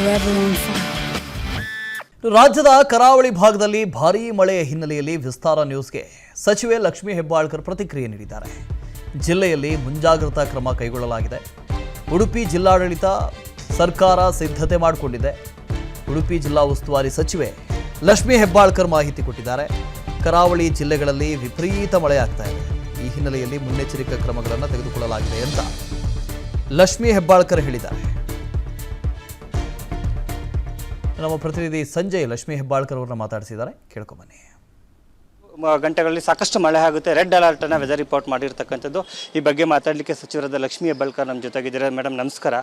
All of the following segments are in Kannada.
forever on fire. ರಾಜ್ಯದ ಕರಾವಳಿ ಭಾಗದಲ್ಲಿ ಭಾರೀ ಮಳೆಯ ಹಿನ್ನೆಲೆಯಲ್ಲಿ ವಿಸ್ತಾರ ನ್ಯೂಸ್ಗೆ ಸಚಿವೆ ಲಕ್ಷ್ಮೀ ಹೆಬ್ಬಾಳ್ಕರ್ ಪ್ರತಿಕ್ರಿಯೆ ನೀಡಿದ್ದಾರೆ. ಜಿಲ್ಲೆಯಲ್ಲಿ ಮುಂಜಾಗ್ರತಾ ಕ್ರಮ ಕೈಗೊಳ್ಳಲಾಗಿದೆ. ಉಡುಪಿ ಜಿಲ್ಲಾಡಳಿತ ಸರ್ಕಾರ ಸಿದ್ಧತೆ ಮಾಡಿಕೊಂಡಿದೆ. ಉಡುಪಿ ಜಿಲ್ಲಾ ಉಸ್ತುವಾರಿ ಸಚಿವೆ ಲಕ್ಷ್ಮೀ ಹೆಬ್ಬಾಳ್ಕರ್ ಮಾಹಿತಿ ಕೊಟ್ಟಿದ್ದಾರೆ. ಕರಾವಳಿ ಜಿಲ್ಲೆಗಳಲ್ಲಿ ವಿಪರೀತ ಮಳೆಯಾಗ್ತಾ ಇದೆ. ಈ ಹಿನ್ನೆಲೆಯಲ್ಲಿ ಮುನ್ನೆಚ್ಚರಿಕಾ ಕ್ರಮಗಳನ್ನು ತೆಗೆದುಕೊಳ್ಳಲಾಗಿದೆ ಅಂತ ಲಕ್ಷ್ಮೀ ಹೆಬ್ಬಾಳ್ಕರ್ ಹೇಳಿದ್ದಾರೆ. ನಮ್ಮ ಪ್ರತಿನಿಧಿ ಸಂಜಯ್ ಲಕ್ಷ್ಮೀ ಹೆಬ್ಬಾಳ್ಕರ್ ಅವರನ್ನ ಮಾತಾಡಿಸಿದ್ದಾರೆ, ಕೇಳ್ಕೊಂಬನ್ನಿ. ಗಂಟೆಗಳಲ್ಲಿ ಸಾಕಷ್ಟು ಮಳೆ ಆಗುತ್ತೆ. ರೆಡ್ ಅಲರ್ಟ್ ಅನ್ನ ವೆದರ್ ರಿಪೋರ್ಟ್ ಮಾಡಿರ್ತಕ್ಕಂಥದ್ದು. ಈ ಬಗ್ಗೆ ಮಾತಾಡಲಿಕ್ಕೆ ಸಚಿವರಾದ ಲಕ್ಷ್ಮೀ ಹೆಬ್ಬಾಳ್ಕರ್ ನಮ್ಮ ಜೊತೆಗಿದ್ದಾರೆ. ಮೇಡಮ್ ನಮಸ್ಕಾರ.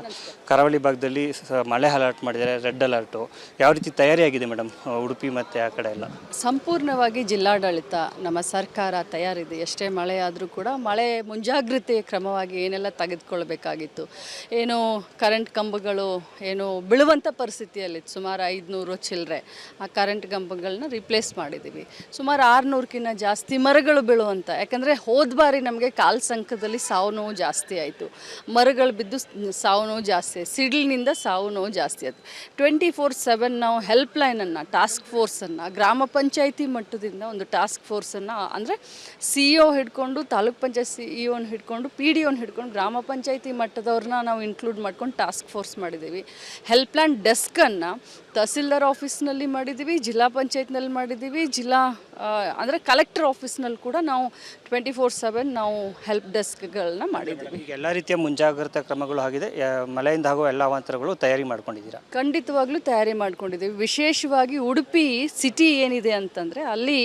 ಕರಾವಳಿ ಭಾಗದಲ್ಲಿ ಮಳೆ ಅಲರ್ಟ್ ಮಾಡಿದ್ದಾರೆ, ರೆಡ್ ಅಲರ್ಟು. ಯಾವ ರೀತಿ ತಯಾರಿಯಾಗಿದೆ ಮೇಡಮ್ ಉಡುಪಿ ಮತ್ತು ಆ ಕಡೆ ಎಲ್ಲ? ಸಂಪೂರ್ಣವಾಗಿ ಜಿಲ್ಲಾಡಳಿತ ನಮ್ಮ ಸರ್ಕಾರ ತಯಾರಿದೆ. ಎಷ್ಟೇ ಮಳೆ ಆದರೂ ಕೂಡ ಮಳೆ ಮುಂಜಾಗ್ರತೆ ಕ್ರಮವಾಗಿ ಏನೆಲ್ಲ ತೆಗೆದುಕೊಳ್ಬೇಕಾಗಿತ್ತು, ಏನು ಕರೆಂಟ್ ಕಂಬಗಳು ಏನು ಬೀಳುವಂಥ ಪರಿಸ್ಥಿತಿಯಲ್ಲಿತ್ತು. ಸುಮಾರು 500 ಚಿಲ್ಲರೆ ಆ ಕರೆಂಟ್ ಕಂಬಗಳನ್ನ ರಿಪ್ಲೇಸ್ ಮಾಡಿದ್ದೀವಿ. ಸುಮಾರು 600 ಜಾಸ್ತಿ ಮರಗಳು ಬೀಳುವಂಥ, ಯಾಕಂದರೆ ಹೋದ ಬಾರಿ ನಮಗೆ ಕಾಲ್ ಸಂಕದಲ್ಲಿ ಸಾವು ನೋವು ಜಾಸ್ತಿ ಆಯಿತು. ಮರಗಳು ಬಿದ್ದು ಸಾವು ನೋವು ಜಾಸ್ತಿ ಆಯಿತು, ಸಿಡಿಲಿನಿಂದ ಸಾವು ನೋವು ಜಾಸ್ತಿ ಆಯಿತು. 24/7 ನಾವು ಹೆಲ್ಪ್ಲೈನನ್ನು, ಟಾಸ್ಕ್ ಫೋರ್ಸನ್ನು, ಗ್ರಾಮ ಪಂಚಾಯಿತಿ ಮಟ್ಟದಿಂದ ಒಂದು ಟಾಸ್ಕ್ ಫೋರ್ಸನ್ನು, ಅಂದರೆ CEO ಹಿಡ್ಕೊಂಡು, ತಾಲೂಕ್ ಪಂಚಾಯತ್ CEO ಹಿಡ್ಕೊಂಡು, PDO ಹಿಡ್ಕೊಂಡು, ಗ್ರಾಮ ಪಂಚಾಯಿತಿ ಮಟ್ಟದವ್ರನ್ನ ನಾವು ಇನ್ಕ್ಲೂಡ್ ಮಾಡ್ಕೊಂಡು ಟಾಸ್ಕ್ ಫೋರ್ಸ್ ಮಾಡಿದ್ದೀವಿ. ಹೆಲ್ಪ್ಲೈನ್ ಡೆಸ್ಕನ್ನು ತಹಸೀಲ್ದಾರ್ ಆಫೀಸ್ನಲ್ಲಿ ಮಾಡಿದ್ದೀವಿ, ಜಿಲ್ಲಾ ಪಂಚಾಯತ್ನಲ್ಲಿ ಮಾಡಿದ್ದೀವಿ, ಜಿಲ್ಲಾ ಅಂದರೆ ಕಲೆಕ್ಟರ್ ಆಫೀಸ್ನಲ್ಲಿ ಕೂಡ ನಾವು 24/7 ನಾವು ಹೆಲ್ಪ್ ಡೆಸ್ಕ್ಗಳನ್ನ ಮಾಡಿದ್ದೀವಿ. ಎಲ್ಲ ರೀತಿಯ ಮುಂಜಾಗ್ರತಾ ಕ್ರಮಗಳು ಆಗಿದೆ. ಮಳೆಯಿಂದ ಆಗುವ ಎಲ್ಲ ಅವಾಂತರಗಳು ತಯಾರಿ ಮಾಡ್ಕೊಂಡಿದ್ದೀರಾ? ಖಂಡಿತವಾಗ್ಲೂ ತಯಾರಿ ಮಾಡ್ಕೊಂಡಿದ್ದೀವಿ. ವಿಶೇಷವಾಗಿ ಉಡುಪಿ ಸಿಟಿ ಏನಿದೆ ಅಂತಂದರೆ ಅಲ್ಲಿ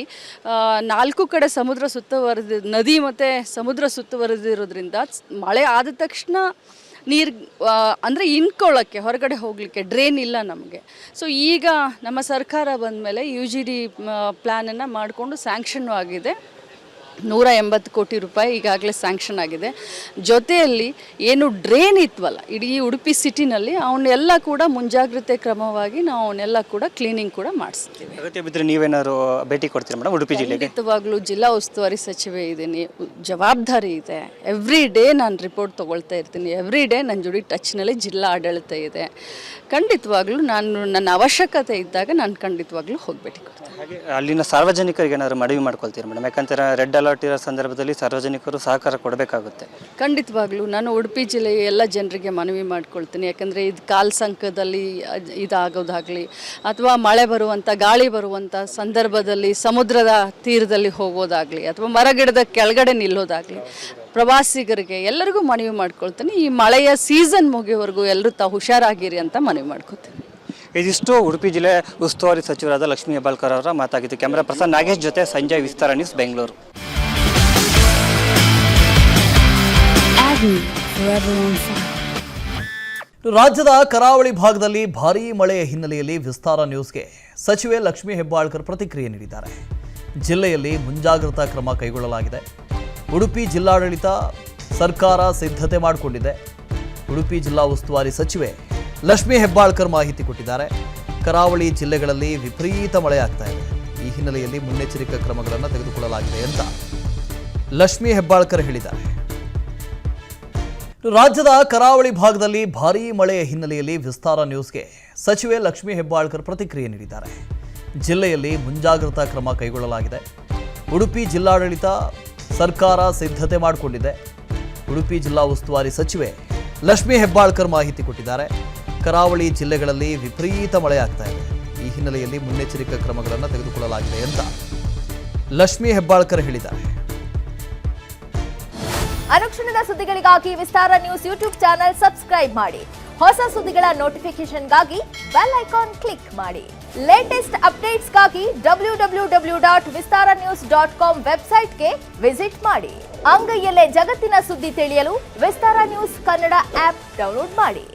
4 ಕಡೆ ಸಮುದ್ರ ಸುತ್ತುವರೆದ, ನದಿ ಮತ್ತು ಸಮುದ್ರ ಸುತ್ತುವರೆದಿರೋದ್ರಿಂದ ಮಳೆ ಆದ ತಕ್ಷಣ ನೀರು ಅಂದರೆ ಇನ್ಕೊಳ್ಳೋಕ್ಕೆ, ಹೊರಗಡೆ ಹೋಗಲಿಕ್ಕೆ ಡ್ರೈನ್ ಇಲ್ಲ ನಮಗೆ. ಸೊ ಈಗ ನಮ್ಮ ಸರ್ಕಾರ ಬಂದ ಮೇಲೆ UGD ಪ್ಲ್ಯಾನನ್ನು ಮಾಡಿಕೊಂಡು ಸ್ಯಾಂಕ್ಷನ್ನು ಆಗಿದೆ. 180 ಕೋಟಿ ರೂಪಾಯಿ ಈಗಾಗಲೇ ಸ್ಯಾಂಕ್ಷನ್ ಆಗಿದೆ. ಜೊತೆಯಲ್ಲಿ ಏನು ಡ್ರೈನ್ ಇತ್ವಲ್ಲ ಇಡೀ ಉಡುಪಿ ಸಿಟಿನಲ್ಲಿ, ಅವನ್ನೆಲ್ಲ ಕೂಡ ಮುಂಜಾಗ್ರತೆ ಕ್ರಮವಾಗಿ ನಾವು ಅವನ್ನೆಲ್ಲ ಕೂಡ ಕ್ಲೀನಿಂಗ್ ಕೂಡ ಮಾಡಿಸ್ತೀವಿ. ಅಗತ್ಯ ಬಿದ್ದರೆ ನೀವೇನಾದ್ರು ಭೇಟಿ ಕೊಡ್ತೀರಾ ಮೇಡಮ್ ಉಡುಪಿ ಜಿಲ್ಲೆಗೆ? ಖಂಡಿತವಾಗ್ಲೂ ಜಿಲ್ಲಾ ಉಸ್ತುವಾರಿ ಸಚಿವೆ ಇದ್ದೀನಿ, ಜವಾಬ್ದಾರಿ ಇದೆ. ಎವ್ರಿ ಡೇ ನಾನು ರಿಪೋರ್ಟ್ ತೊಗೊಳ್ತಾ ಇರ್ತೀನಿ. ಎವ್ರಿ ಡೇ ನನ್ನ ಜೋಡಿ ಟಚ್ನಲ್ಲಿ ಜಿಲ್ಲಾ ಆಡಳಿತ ಇದೆ. ಖಂಡಿತವಾಗ್ಲೂ ನಾನು ನನ್ನ ಅವಶ್ಯಕತೆ ಇದ್ದಾಗ ನಾನು ಖಂಡಿತವಾಗ್ಲೂ ಹೋಗ್ಬೇಟಿ ಕೊಡ್ತೀನಿ. ಹಾಗೆ ಅಲ್ಲಿನ ಸಾರ್ವಜನಿಕರಿಗೆ ಏನಾದ್ರು ಮನವಿ ಮಾಡ್ಕೊಳ್ತೀರಾ ಮೇಡಮ್? ಯಾಕಂತಾರೆ ರೆಡ್ ಅಲರ್ಟ್ ಇರೋ ಸಂದರ್ಭದಲ್ಲಿ ಸಾರ್ವಜನಿಕರು ಸಹಕಾರ ಕೊಡಬೇಕಾಗುತ್ತೆ. ಖಂಡಿತವಾಗ್ಲೂ ನಾನು ಉಡುಪಿ ಜಿಲ್ಲೆಯ ಎಲ್ಲ ಜನರಿಗೆ ಮನವಿ ಮಾಡ್ಕೊಳ್ತೀನಿ. ಯಾಕಂದರೆ ಇದು ಕಾಲ್ ಸಂಕದಲ್ಲಿ ಇದಾಗೋದಾಗಲಿ, ಅಥವಾ ಮಳೆ ಬರುವಂಥ, ಗಾಳಿ ಬರುವಂಥ ಸಂದರ್ಭದಲ್ಲಿ ಸಮುದ್ರದ ತೀರದಲ್ಲಿ ಹೋಗೋದಾಗಲಿ, ಅಥವಾ ಮರಗಿಡದ ಕೆಳಗಡೆ ನಿಲ್ಲೋದಾಗಲಿ, ಪ್ರವಾಸಿಗರಿಗೆ ಎಲ್ಲರಿಗೂ ಮನವಿ ಮಾಡ್ಕೊಳ್ತೀನಿ. ಈ ಮಳೆಯ ಸೀಸನ್ ಮುಗಿಯೋವರೆಗೂ ಎಲ್ಲರೂ ತಾವು ಹುಷಾರಾಗಿರಿ ಅಂತ ಮನವಿ ಮಾಡ್ಕೊತೀನಿ. ಇದಿಷ್ಟು ಉಡುಪಿ ಜಿಲ್ಲೆ ಉಸ್ತುವಾರಿ ಸಚಿವರಾದ ಲಕ್ಷ್ಮೀ ಹೆಬ್ಬಾಳ್ಕರ್ ಅವರ ಮಾತಾಗಿತ್ತು. ಕ್ಯಾಮರಾ ಪರ್ಸನ್ ನಾಗೇಶ್ ಜೊತೆ Sanjay, Vistara news, Bengaluru. Forever on fire. ರಾಜ್ಯದ ಕರಾವಳಿ ಭಾಗದಲ್ಲಿ ಭಾರೀ ಮಳೆಯ ಹಿನ್ನೆಲೆಯಲ್ಲಿ ವಿಸ್ತಾರ ನ್ಯೂಸ್ಗೆ ಸಚಿವೆ ಲಕ್ಷ್ಮೀ ಹೆಬ್ಬಾಳ್ಕರ್ ಪ್ರತಿಕ್ರಿಯೆ ನೀಡಿದ್ದಾರೆ. ಜಿಲ್ಲೆಯಲ್ಲಿ ಮುಂಜಾಗ್ರತಾ ಕ್ರಮ ಕೈಗೊಳ್ಳಲಾಗಿದೆ. ಉಡುಪಿ ಜಿಲ್ಲಾಡಳಿತ ಸರ್ಕಾರ ಸಿದ್ಧತೆ ಮಾಡಿಕೊಂಡಿದೆ. ಉಡುಪಿ ಜಿಲ್ಲಾ ಉಸ್ತುವಾರಿ ಸಚಿವೆ ಲಕ್ಷ್ಮೀ ಹೆಬ್ಬಾಳ್ಕರ್ ಮಾಹಿತಿ ಕೊಟ್ಟಿದ್ದಾರೆ. ಕರಾವಳಿ ಜಿಲ್ಲೆಗಳಲ್ಲಿ ವಿಪರೀತ ಮಳೆಯಾಗ್ತಾ ಇದೆ. ಈ ಹಿನ್ನೆಲೆಯಲ್ಲಿ ಮುನ್ನೆಚ್ಚರಿಕಾ ಕ್ರಮಗಳನ್ನು ತೆಗೆದುಕೊಳ್ಳಲಾಗಿದೆ ಅಂತ ಲಕ್ಷ್ಮೀ ಹೆಬ್ಬಾಳ್ಕರ್ ಹೇಳಿದ್ದಾರೆ. ರಾಜ್ಯದ ಕರಾವಳಿ ಭಾಗದಲ್ಲಿ ಭಾರೀ ಮಳೆಯ ಹಿನ್ನೆಲೆಯಲ್ಲಿ ವಿಸ್ತಾರ ನ್ಯೂಸ್ಗೆ ಸಚಿವೆ ಲಕ್ಷ್ಮೀ ಹೆಬ್ಬಾಳ್ಕರ್ ಪ್ರತಿಕ್ರಿಯೆ ನೀಡಿದ್ದಾರೆ. ಜಿಲ್ಲೆಯಲ್ಲಿ ಮುಂಜಾಗ್ರತಾ ಕ್ರಮ ಕೈಗೊಳ್ಳಲಾಗಿದೆ. ಉಡುಪಿ ಜಿಲ್ಲಾಡಳಿತ ಸರ್ಕಾರ ಸಿದ್ಧತೆ ಮಾಡಿಕೊಂಡಿದೆ. ಉಡುಪಿ ಜಿಲ್ಲಾ ಉಸ್ತುವಾರಿ ಸಚಿವೆ ಲಕ್ಷ್ಮೀ ಹೆಬ್ಬಾಳ್ಕರ್ ಮಾಹಿತಿ ಕೊಟ್ಟಿದ್ದಾರೆ. ಕರಾವಳಿ ಜಿಲ್ಲೆಗಳಲ್ಲಿ ವಿಪರೀತ ಮಳೆಯಾಗ್ತಾ ಇದೆ. ಈ ಹಿನ್ನೆಲೆಯಲ್ಲಿ ಮುನ್ನೆಚ್ಚರಿಕಾ ಕ್ರಮಗಳನ್ನು ತೆಗೆದುಕೊಳ್ಳಲಾಗಿದೆ ಅಂತ ಲಕ್ಷ್ಮೀ ಹೆಬ್ಬಾಳ್ಕರ್ ಹೇಳಿದ್ದಾರೆ. ಅನುಕ್ಷಣದ ಸುದ್ದಿಗಳಿಗಾಗಿ ವಿಸ್ತಾರ ನ್ಯೂಸ್ ಯೂಟ್ಯೂಬ್ ಚಾನೆಲ್ ಸಬ್ಸ್ಕ್ರೈಬ್ ಮಾಡಿ. ಹೊಸ ಸುದ್ದಿಗಳ ನೋಟಿಫಿಕೇಶನ್ಗಾಗಿ ಬೆಲ್ ಐಕಾನ್ ಕ್ಲಿಕ್ ಮಾಡಿ. ಲೇಟೆಸ್ಟ್ ಅಪ್ಡೇಟ್ಸ್ಗಾಗಿ www.vistaranews.com ವೆಬ್ಸೈಟ್ಗೆ ವಿಸಿಟ್ ಮಾಡಿ. ಅಂಗೈಯಲ್ಲೇ ಜಗತ್ತಿನ ಸುದ್ದಿ ತಿಳಿಯಲು ವಿಸ್ತಾರ ನ್ಯೂಸ್ ಕನ್ನಡ ಆಪ್ ಡೌನ್ಲೋಡ್ ಮಾಡಿ.